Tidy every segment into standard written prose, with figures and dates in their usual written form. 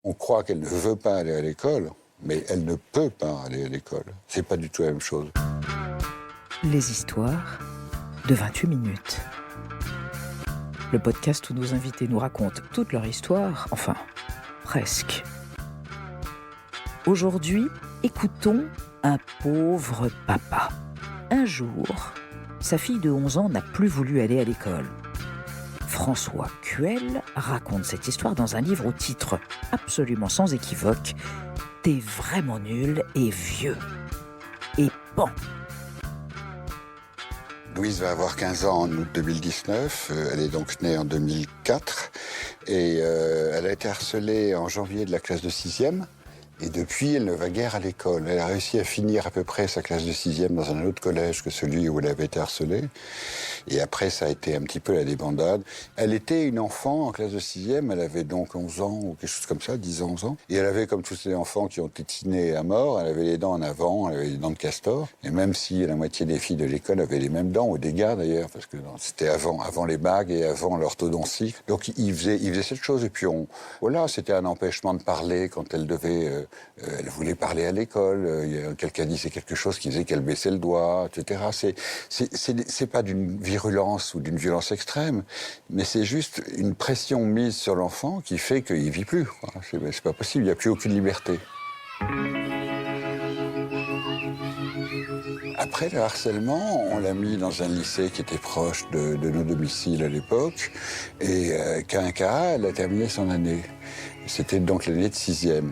On croit qu'elle ne veut pas aller à l'école, mais elle ne peut pas aller à l'école. C'est pas du tout la même chose. Les histoires de 28 minutes. Le podcast où nos invités nous racontent toute leur histoire, enfin, presque. Aujourd'hui, écoutons un pauvre papa. Un jour, sa fille de 11 ans n'a plus voulu aller à l'école. François Cuel raconte cette histoire dans un livre au titre absolument sans équivoque « T'es vraiment nul et vieux ». Et bon. Louise va avoir 15 ans en août 2019, elle est donc née en 2004, et elle a été harcelée en janvier de la classe de 6e, et depuis, elle ne va guère à l'école. Elle a réussi à finir à peu près sa classe de 6e dans un autre collège que celui où elle avait été harcelée, et après ça a été un petit peu la débandade. Elle était une enfant en classe de 6e, elle avait donc 11 ans ou quelque chose comme ça, 10 ans, 11 ans, et elle avait comme tous ces enfants qui ont tétiné à mort, elle avait les dents en avant, elle avait les dents de castor, et même si la moitié des filles de l'école avaient les mêmes dents, ou des gars d'ailleurs, parce que c'était avant les bagues et avant l'orthodontie, donc ils faisaient cette chose, et puis voilà, c'était un empêchement de parler quand elle devait... elle voulait parler à l'école, quelqu'un disait quelque chose qui faisait qu'elle baissait le doigt, etc. C'est pas d'une virulence ou d'une violence extrême, mais c'est juste une pression mise sur l'enfant qui fait qu'il ne vit plus. C'est pas possible, il n'y a plus aucune liberté. Après le harcèlement, on l'a mis dans un lycée qui était proche de nos domiciles à l'époque, et Quinca, elle a terminé son année. C'était donc l'année de 6e.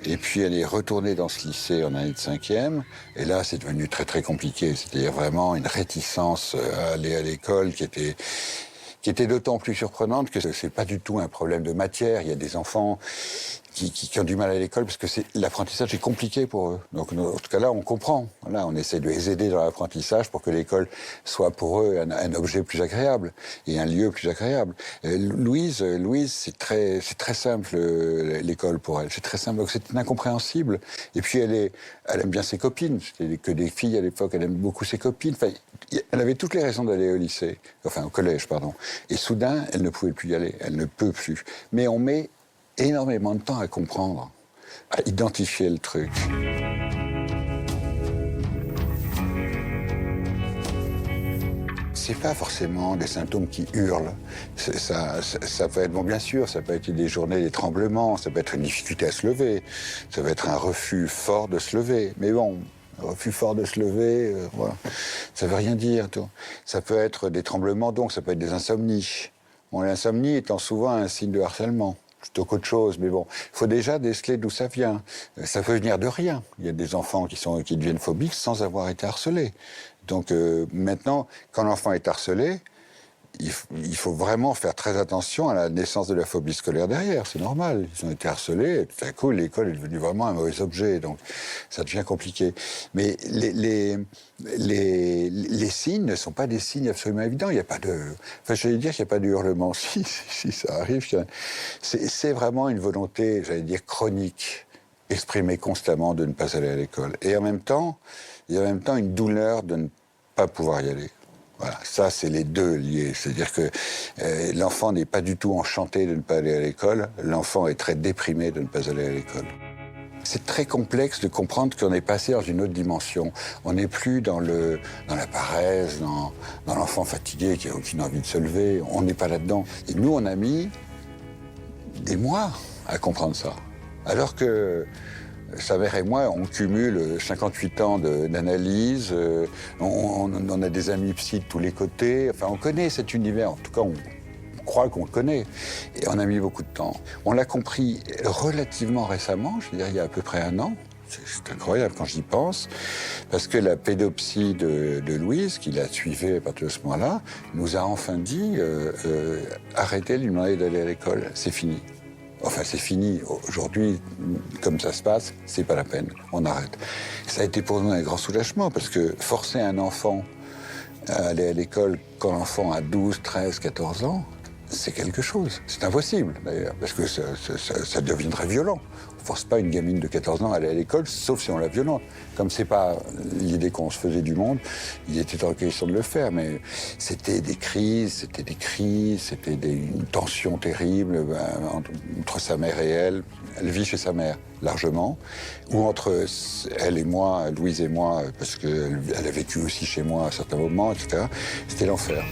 Et puis elle est retournée dans ce lycée en année de 5e, et là c'est devenu très très compliqué. C'est-à-dire vraiment une réticence à aller à l'école qui était d'autant plus surprenante que c'est pas du tout un problème de matière. Il y a des enfants qui ont du mal à l'école parce que l'apprentissage est compliqué pour eux. Donc, en tout cas, là, on comprend. Là, on essaie de les aider dans l'apprentissage pour que l'école soit pour eux un objet plus agréable et un lieu plus agréable. Louise, c'est très simple, l'école pour elle. C'est très simple. Donc, c'est incompréhensible. Et puis, elle aime bien ses copines. C'était que des filles à l'époque. Elle aime beaucoup ses copines. Enfin, elle avait toutes les raisons d'aller au lycée. Enfin, au collège, pardon. Et soudain, elle ne pouvait plus y aller. Elle ne peut plus. Mais on met énormément de temps à comprendre, à identifier le truc. C'est pas forcément des symptômes qui hurlent. Ça peut être, bon, bien sûr, ça peut être des journées, des tremblements, ça peut être une difficulté à se lever, ça peut être un refus fort de se lever. Mais bon, un refus fort de se lever, voilà. Ça veut rien dire, tout. Ça peut être des tremblements, donc ça peut être des insomnies. Bon, l'insomnie étant souvent un signe de harcèlement. Plutôt qu'autre chose, mais bon, il faut déjà déceler d'où ça vient. Ça peut venir de rien. Il y a des enfants qui deviennent phobiques sans avoir été harcelés. Donc maintenant, quand l'enfant est harcelé, il faut vraiment faire très attention à la naissance de la phobie scolaire derrière. C'est normal. Ils ont été harcelés, et tout à coup, l'école est devenue vraiment un mauvais objet. Donc, ça devient compliqué. Mais les signes ne sont pas des signes absolument évidents. Il n'y a pas de... Enfin, j'allais dire qu'il n'y a pas de hurlement. Si, ça arrive. C'est vraiment une volonté, j'allais dire, chronique, exprimée constamment de ne pas aller à l'école. Et en même temps, il y a en même temps une douleur de ne pas pouvoir y aller. Voilà, ça, c'est les deux liés. C'est-à-dire que l'enfant n'est pas du tout enchanté de ne pas aller à l'école. L'enfant est très déprimé de ne pas aller à l'école. C'est très complexe de comprendre qu'on est passé dans une autre dimension. On n'est plus dans la paresse, dans l'enfant fatigué qui n'a aucune envie de se lever. On n'est pas là-dedans. Et nous, on a mis des mois à comprendre ça. Alors que... Sa mère et moi, on cumule 58 ans d'analyse, on a des amis psy de tous les côtés, enfin on connaît cet univers, en tout cas on croit qu'on le connaît, et on a mis beaucoup de temps. On l'a compris relativement récemment, je veux dire il y a à peu près 1 an, c'est incroyable quand j'y pense, parce que la pédopsie de Louise, qui la suivait à partir de ce moment-là, nous a enfin dit arrêtez de lui demander d'aller à l'école, c'est fini. Enfin, c'est fini. Aujourd'hui, comme ça se passe, c'est pas la peine. On arrête. Ça a été pour nous un grand soulagement, parce que forcer un enfant à aller à l'école quand l'enfant a 12, 13, 14 ans, c'est quelque chose. C'est impossible, d'ailleurs, parce que ça deviendrait violent. On ne force pas une gamine de 14 ans à aller à l'école, sauf si on la violente. Comme c'est pas l'idée qu'on se faisait du monde, il était en question de le faire, mais c'était des crises, c'était des cris, c'était une tension terrible entre sa mère et elle. Elle vit chez sa mère, largement, ou entre elle et moi, Louise et moi, parce qu'elle a vécu aussi chez moi à certains moments, etc. C'était l'enfer.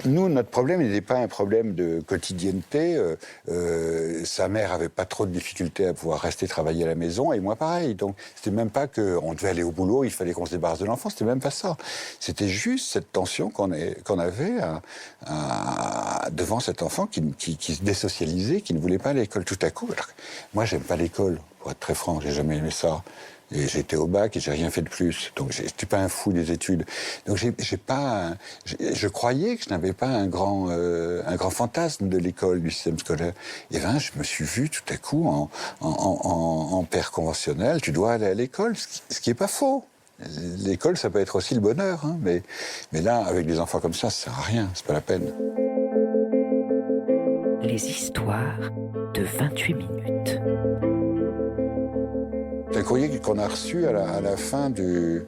Nous, notre problème, il n'était pas un problème de quotidienneté. Sa mère n'avait pas trop de difficultés à pouvoir rester travailler à la maison, et moi pareil. Donc, c'était même pas qu'on devait aller au boulot, il fallait qu'on se débarrasse de l'enfant, c'était même pas ça. C'était juste cette tension qu'on avait devant cet enfant qui se désocialisait, qui ne voulait pas aller à l'école tout à coup. Alors, moi, j'aime pas l'école, pour être très franc, j'ai jamais aimé ça. Et j'étais au bac et j'ai rien fait de plus. Donc j'étais pas un fou des études. Donc je croyais que je n'avais pas un grand fantasme de l'école, du système scolaire. Et ben, je me suis vu tout à coup en père conventionnel. Tu dois aller à l'école, ce qui est pas faux. L'école, ça peut être aussi le bonheur, hein, mais là, avec des enfants comme ça sert à rien, c'est pas la peine. Les histoires de 28 minutes. C'est un courrier qu'on a reçu à la fin de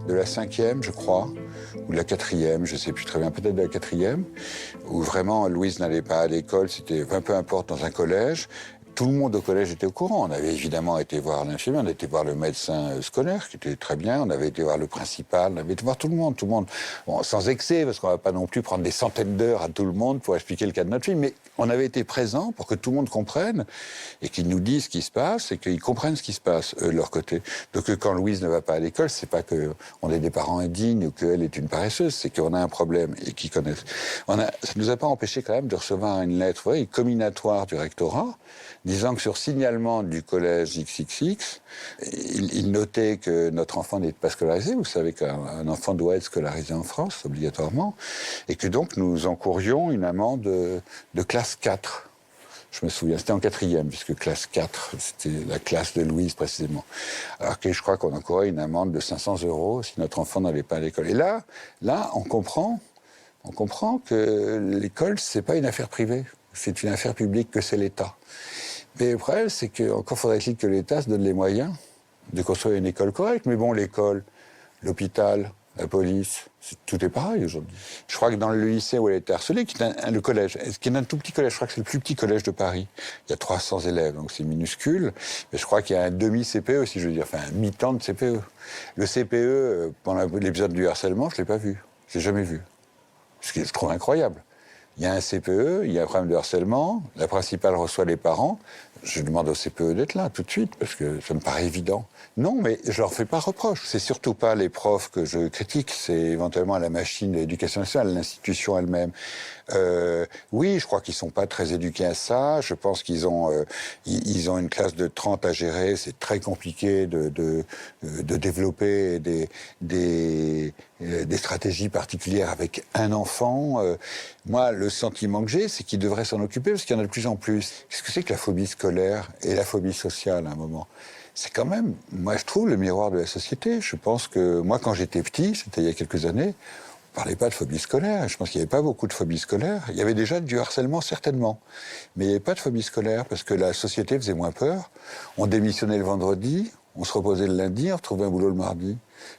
la 5e, je crois, ou de la 4e, je ne sais plus très bien, peut-être de la 4e, où vraiment Louise n'allait pas à l'école, c'était un peu importe, dans un collège. Tout le monde au collège était au courant. On avait évidemment été voir l'infirmière, on avait été voir le médecin scolaire, qui était très bien, on avait été voir le principal, on avait été voir tout le monde. Bon, sans excès, parce qu'on ne va pas non plus prendre des centaines d'heures à tout le monde pour expliquer le cas de notre fille, mais on avait été présents pour que tout le monde comprenne et qu'ils nous disent ce qui se passe et qu'ils comprennent ce qui se passe, eux, de leur côté. Donc quand Louise ne va pas à l'école, c'est pas qu'on est des parents indignes ou qu'elle est une paresseuse, c'est qu'on a un problème et qu'ils connaissent. Ça ne nous a pas empêché quand même de recevoir une lettre comminatoire du rectorat, disant que sur signalement du collège XXX, il notait que notre enfant n'était pas scolarisé. Vous savez qu'un enfant doit être scolarisé en France, obligatoirement, et que donc nous encourions une amende de classe 4. Je me souviens, c'était en 4e, puisque classe 4, c'était la classe de Louise précisément. Alors que je crois qu'on encourait une amende de 500 € si notre enfant n'allait pas à l'école. Et là, on comprend que l'école, c'est pas une affaire privée, c'est une affaire publique, que c'est l'État. Mais le problème, c'est qu'encore faudrait-il que l'État se donne les moyens de construire une école correcte. Mais bon, l'école, l'hôpital, la police, tout est pareil aujourd'hui. Je crois que dans le lycée où elle a été harcelée, le collège, qui est un tout petit collège, je crois que c'est le plus petit collège de Paris. Il y a 300 élèves, donc c'est minuscule. Mais je crois qu'il y a un demi-CPE, si je veux dire, enfin un mi-temps de CPE. Le CPE, pendant l'épisode du harcèlement, je ne l'ai pas vu. Je ne l'ai jamais vu. Ce qui est trop incroyable. Il y a un CPE, il y a un problème de harcèlement, la principale reçoit les parents. Je demande au CPE d'être là tout de suite, parce que ça me paraît évident. Non, mais je leur fais pas reproche. C'est surtout pas les profs que je critique, c'est éventuellement la machine de l'éducation nationale, l'institution elle-même. Oui, je crois qu'ils sont pas très éduqués à ça. Je pense qu'ils ont une classe de 30 à gérer. C'est très compliqué de développer des stratégies particulières avec un enfant. Moi, le sentiment que j'ai, c'est qu'ils devraient s'en occuper, parce qu'il y en a de plus en plus. Qu'est-ce que c'est que la phobie scolaire et la phobie sociale, à un moment? C'est quand même, moi je trouve, le miroir de la société. Je pense que, moi quand j'étais petit, c'était il y a quelques années, on parlait pas de phobie scolaire. Je pense qu'il n'y avait pas beaucoup de phobie scolaire. Il y avait déjà du harcèlement, certainement. Mais il n'y avait pas de phobie scolaire, parce que la société faisait moins peur. On démissionnait le vendredi, on se reposait le lundi, on retrouvait un boulot le mardi.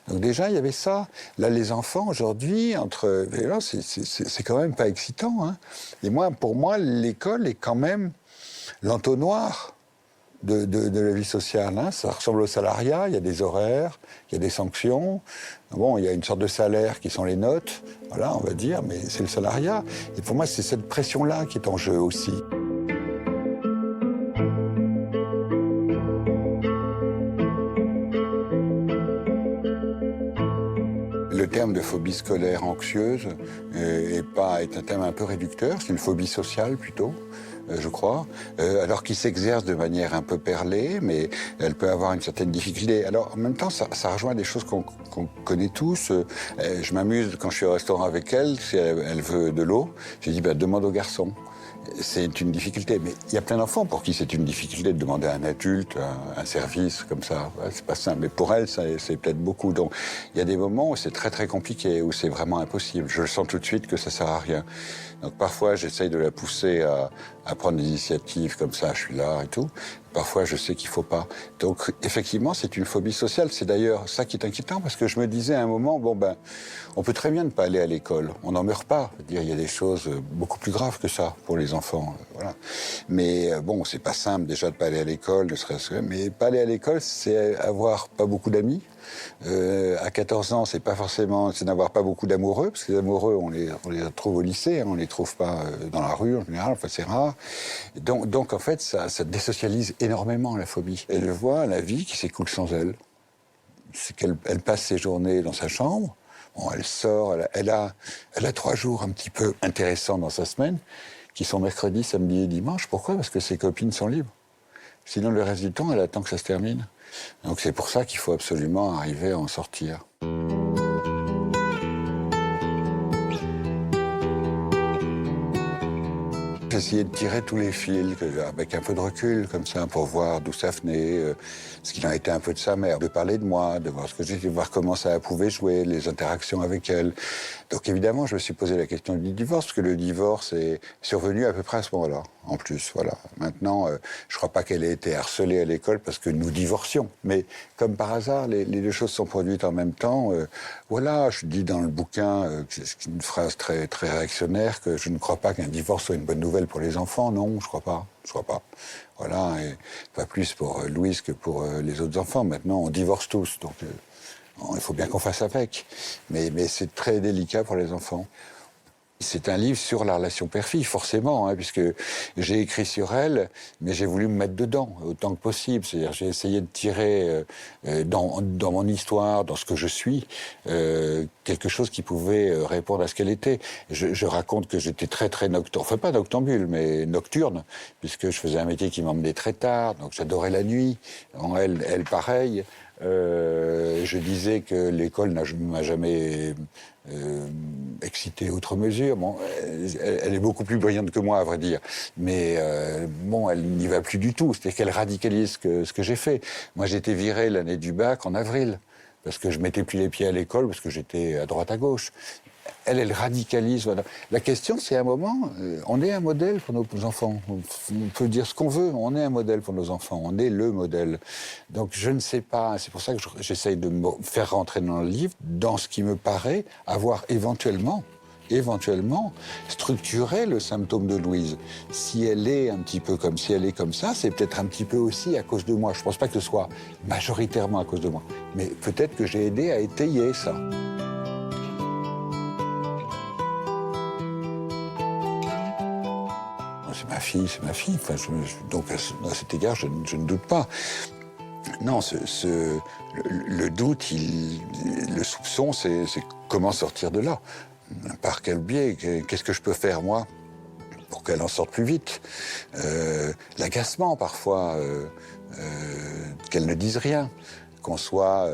Donc déjà, il y avait ça. Là, les enfants, aujourd'hui, c'est quand même pas excitant, hein. Et pour moi, l'école est quand même l'entonnoir de la vie sociale, hein. Ça ressemble au salariat, il y a des horaires, il y a des sanctions. Bon, il y a une sorte de salaire qui sont les notes, voilà, on va dire, mais c'est le salariat. Et pour moi, c'est cette pression-là qui est en jeu aussi. Le terme de phobie scolaire anxieuse est un terme un peu réducteur, c'est une phobie sociale plutôt. je crois, alors qui s'exerce de manière un peu perlée, mais elle peut avoir une certaine difficulté. Alors en même temps, ça rejoint des choses qu'on connaît tous. Je m'amuse quand je suis au restaurant avec elle, si elle veut de l'eau, je dis demande au garçon. C'est une difficulté, mais il y a plein d'enfants pour qui c'est une difficulté de demander à un adulte un service comme ça. Ouais, c'est pas simple, mais pour elle, c'est peut-être beaucoup. Donc, il y a des moments où c'est très très compliqué, où c'est vraiment impossible. Je le sens tout de suite que ça sert à rien. Donc, parfois, j'essaye de la pousser à prendre des initiatives comme ça, je suis là et tout. Parfois, je sais qu'il faut pas. Donc, effectivement, c'est une phobie sociale. C'est d'ailleurs ça qui est inquiétant, parce que je me disais à un moment, on peut très bien ne pas aller à l'école. On n'en meurt pas. Il y a des choses beaucoup plus graves que ça pour les enfants. Voilà. Mais c'est pas simple déjà de pas aller à l'école, ne serait-ce que. Mais pas aller à l'école, c'est avoir pas beaucoup d'amis. À 14 ans, c'est n'avoir pas beaucoup d'amoureux, parce que les amoureux, on les trouve au lycée, hein, on les trouve pas dans la rue en général, enfin c'est rare. Donc en fait, ça désocialise énormément la phobie. Elle voit la vie qui s'écoule sans elle. C'est qu'elle passe ses journées dans sa chambre. Bon, elle sort, elle a 3 jours un petit peu intéressants dans sa semaine, qui sont mercredi, samedi et dimanche. Pourquoi ? Parce que ses copines sont libres. Sinon, le reste du temps, elle attend que ça se termine. Donc c'est pour ça qu'il faut absolument arriver à en sortir. J'essayais de tirer tous les fils, avec un peu de recul, comme ça, pour voir d'où ça venait, ce qu'il en était un peu de sa mère, de parler de moi, de voir ce que j'étais, de voir comment ça pouvait jouer, les interactions avec elle. Donc évidemment, je me suis posé la question du divorce, parce que le divorce est survenu à peu près à ce moment-là, en plus, voilà. Maintenant, je crois pas qu'elle ait été harcelée à l'école parce que nous divorcions. Mais comme par hasard, les deux choses sont produites en même temps. Voilà, je dis dans le bouquin, c'est une phrase très, très réactionnaire, que je ne crois pas qu'un divorce soit une bonne nouvelle pour les enfants. Non, je crois pas. Voilà, et pas plus pour Louise que pour les autres enfants. Maintenant, on divorce tous, donc il faut bien qu'on fasse avec. Mais c'est très délicat pour les enfants. C'est un livre sur la relation père-fille, forcément, hein, puisque j'ai écrit sur elle, mais j'ai voulu me mettre dedans autant que possible. C'est-à-dire, j'ai essayé de tirer dans mon histoire, dans ce que je suis, quelque chose qui pouvait répondre à ce qu'elle était. Je raconte que j'étais très, très nocturne, enfin pas noctambule, mais nocturne, puisque je faisais un métier qui m'emmenait très tard, donc j'adorais la nuit. Elle pareil. Je disais que l'école m'a jamais excité outre mesure. Bon, elle est beaucoup plus brillante que moi, à vrai dire. Mais elle n'y va plus du tout. C'est-à-dire qu'elle radicalise ce que j'ai fait. Moi, j'ai été viré l'année du bac en avril, parce que je mettais plus les pieds à l'école, parce que j'étais à droite à gauche. Elle radicalise. Voilà. La question, c'est à un moment, on est un modèle pour nos enfants. On peut dire ce qu'on veut, on est un modèle pour nos enfants. On est le modèle. Donc, je ne sais pas. C'est pour ça que j'essaye de me faire rentrer dans le livre, dans ce qui me paraît avoir éventuellement structuré le symptôme de Louise. Si elle est un petit peu comme si elle est comme ça, c'est peut-être un petit peu aussi à cause de moi. Je ne pense pas que ce soit majoritairement à cause de moi. Mais peut-être que j'ai aidé à étayer ça. C'est ma fille. Enfin, donc, à cet égard, je ne doute pas. Non, le doute, le soupçon, c'est comment sortir de là. Par quel biais? Qu'est-ce que je peux faire, moi, pour qu'elle en sorte plus vite? L'agacement, parfois, qu'elle ne dise rien. Qu'on soit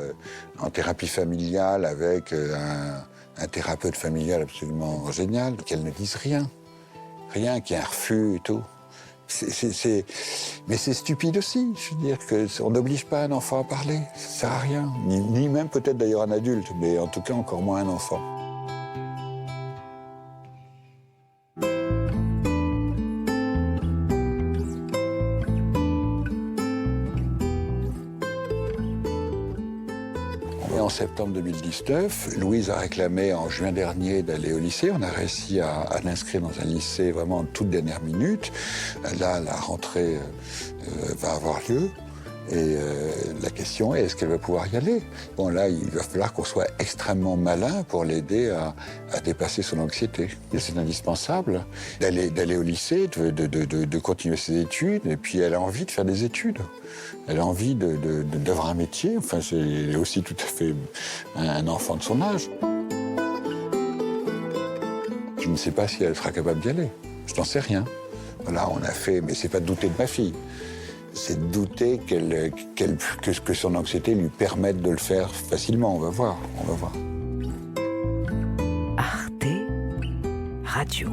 en thérapie familiale avec un thérapeute familial absolument génial, qu'elle ne dise rien. Rien, qu'il y ait un refus et tout. Mais c'est stupide aussi. Je veux dire qu'on n'oblige pas un enfant à parler. Ça ne sert à rien. Ni même peut-être d'ailleurs un adulte, mais en tout cas encore moins un enfant. En septembre 2019, Louise a réclamé en juin dernier d'aller au lycée. On a réussi à l'inscrire dans un lycée vraiment en toute dernière minute. Là, la rentrée va avoir lieu. Et la question est, est-ce qu'elle va pouvoir y aller? Bon, là, il va falloir qu'on soit extrêmement malin pour l'aider à dépasser son anxiété. Et c'est indispensable d'aller au lycée, de continuer ses études. Et puis, elle a envie de faire des études. Elle a envie d'avoir un métier. Enfin, c'est aussi tout à fait un enfant de son âge. Je ne sais pas si elle sera capable d'y aller. Je n'en sais rien. Là, on a fait, mais c'est pas de douter de ma fille, c'est de douter que son anxiété lui permette de le faire facilement. On va voir, on va voir. Arte Radio.